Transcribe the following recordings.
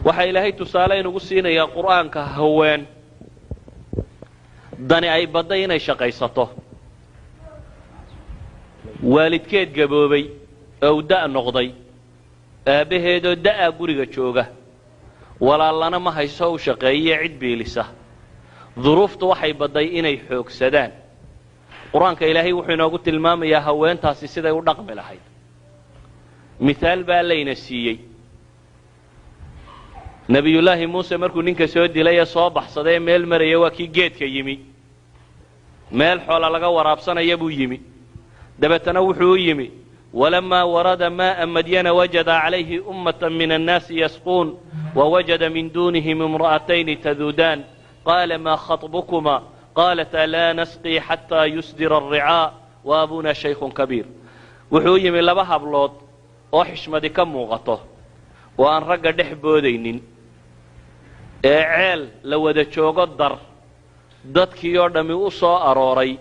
waxa ilaahay tusaale inagu siinayaa quraanka haween dani ay baday inay shaqaysato waalidkeed gaboobay oo da' noqday aabaheedoo da'a guriga jooga walaalana ma hayso u shaqeeyay cid biilisa duruuftu waxay baday inay xoogsadaan quraanka ilaahay wuxuu inoogu tilmaamayaa haweentaasi siday u dhaqmi lahayd misaal baa layna siiyey nabiyullaahi muuse markuu ninka soo dilay ee soo baxsaday meel maraya waa kii geedka yimi meel xoola laga waraabsanaya buu yimi dabeetana wuxuu u yimi ولما ورد ماء مدين وجد عليه أمة من الناس يسقون ووجد من دونهم امرأتين تذودان قال ما خطبكما قالتا لا نسقي حتى يسدر الرعاء وأبونا شيخ كبير وحوي من لبها بلوط وحشمد كم وغطه وأن رقا دحبودين عيل لو دا شوق الدر دادك يردمي أصا أروري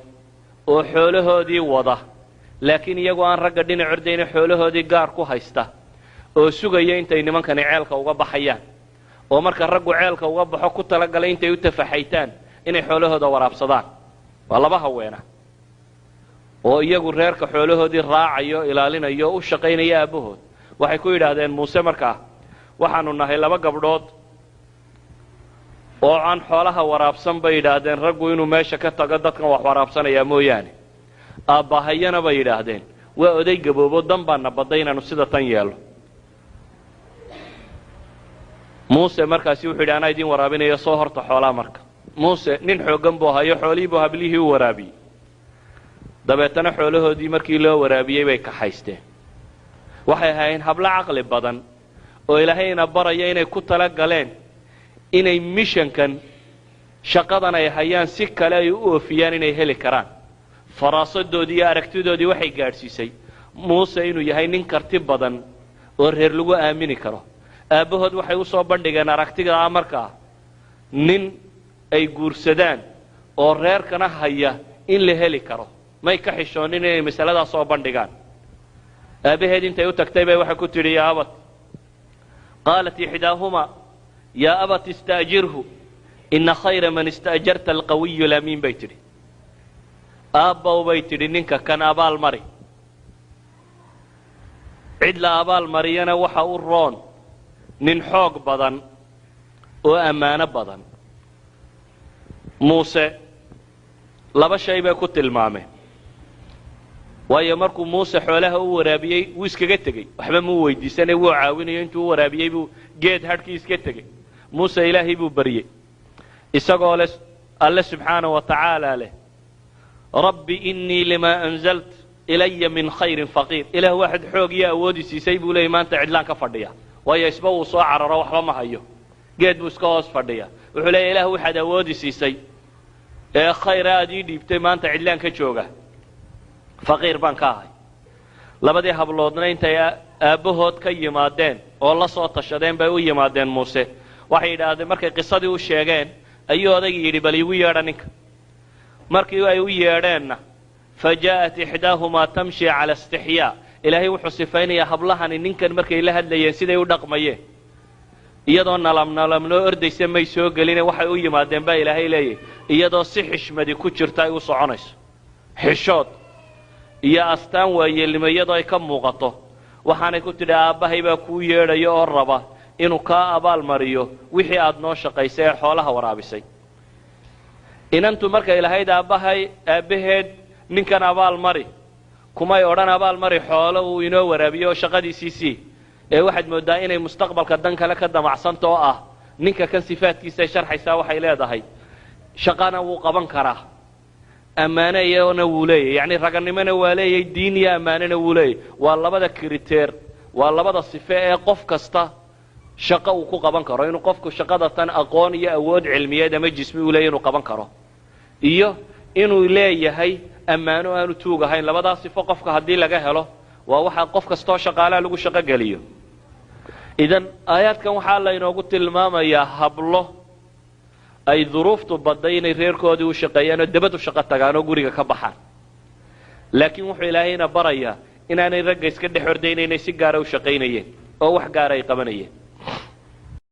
وحوله دي وضه laakiin iyagu aan ragga dhinac ordayna xoolahoodii gaar ku haysta oo sugaya intay nimankani ceelka uga baxayaan oo marka raggu ceelka uga baxo ku tala galay intay u tafaxaytaan inay xoolahooda waraabsadaan waa laba haweena oo iyagu reerka xoolahoodii raacayo ilaalinayo u shaqaynaya aabahood waxay ku yidhaahdeen muuse markaa waxaanu nahay laba gabdhood oo aan xoolaha waraabsan bay yidhaahdeen raggu inuu meesha ka tago dadkan wax waraabsanaya mooyaane aabahayana bay yidhaahdeen waa oday gaboobo dan baana baday inaanu sida tan yeelo muuse markaasi wuxuu yidhi anaa idin waraabinaya soo horta xoolaa marka muuse nin xooggan buu hayo xoolihii buu hablihii u waraabiyey dabeetana xoolahoodii markii loo waraabiyey bay kaxaysteen waxay ahaayeen hablo caqli badan oo ilaahayna baraya inay ku tala galeen inay mishankan shaqadan ay hayaan si kale ay u oofiyaan inay heli karaan faraasadoodii iyo aragtidoodii waxay gaadhsiisay muuse inuu yahay nin karti badan oo reer lagu aamini karo aabahood waxay u soo bandhigeen aragtida markaa nin ay guursadaan oo reerkana haya in la heli karo may ka xishoonin inay masaladaas soo bandhigaan aabaheed intay u tagtay bay waxay ku tidhi yaa abad qaalat ixdaahuma yaa abat istaajirhu ina khayra man istaajarta alqawiyu lamiin bay tidhi aabbow bay tidhi ninka kan abaal mari cid la abaal mariyana waxa u roon nin xoog badan oo ammaano badan muuse laba shay bay ku tilmaameen waayo markuu muuse xoolaha u waraabiyey wuu iskaga tegey waxba muu weydiisanay wuu caawinayo intuu u waraabiyey buu geed hadhkii iska tegey muuse ilaahay buu baryey isagoo leh alle subxaanahu wa tacaala leh rabbi innii limaa anzalt ilaya min khayrin faqiir ilaah waxaad xoog iyo awoodi siisay buu leeyay maanta cidlaan ka fadhiya waayo isba wuu soo cararo waxba ma hayo geed buu iska hoos fadhiya wuxuu leeyahay ilaah waxaad awoodi siisay ee khayr aad ii dhiibtay maanta cidlaan ka jooga faqiir baan ka ahay labadii habloodna intay aabbahood ka yimaadeen oo la soo tashadeen bay u yimaadeen muuse waxay yidhaahdeen markay qisadii u sheegeen ayuu odaygii yidhi bal iigu yeedha ninka markii ay u yeedheenna fajaa'at ixdaahumaa tamshi cala istixyaa ilaahay wuxuu sifaynayaa hablahani ninkan markay la hadlayeen siday u dhaqmayeen iyadoo nalamnoo ordaysa may soo geline waxay u yimaadeen baa ilaahay leeyahy iyadoo si xishmadi ku jirta ay u soconayso xishood iyo astaan waayeelnimo iyadoo ay ka muuqato waxaanay ku tidhi aabbahay baa kuu yeedhaya oo raba inuu kaa abaal mariyo wixii aad noo shaqaysay ee xoolaha waraabisay inantu markay lahayd aabbaheed ninkan abaal mari kumay odhan abaal mari xoolo uu inoo waraabiyo oo shaqadiisiisii ee waxaad moodaa inay mustaqbalka dan kale ka damacsanto oo ah ninka kan sifaadkiisay sharxaysaa waxay leedahay shaqana wuu qaban karaa ammaano iyana wuu leeyahy yacni raganimona waa leeyahay diin iyo ammaanona wuu leeyahy waa labada kriteer waa labada sife ee qof kasta shaqo uu ku qaban karo inuu qofku shaqada tan aqoon iyo awood cilmiyeed ama jismi u leeyahay inuu qaban karo iyo inuu leeyahay ammaano aanu tuug ahayn labadaas sifo qofka haddii laga helo waa waxa qof kastoo shaqaalaha lagu shaqo geliyo idan aayaadkan waxaa laynoogu tilmaamayaa hablo ay duruuftu baday inay reerkoodii u shaqeeyaan oo dabad u shaqo tagaan oo guriga ka baxaan laakiin wuxuu ilaahayna barayaa inaanay ragga iska dhex ordaynaynay si gaara u shaqaynayeen oo wax gaara ay qabanayeen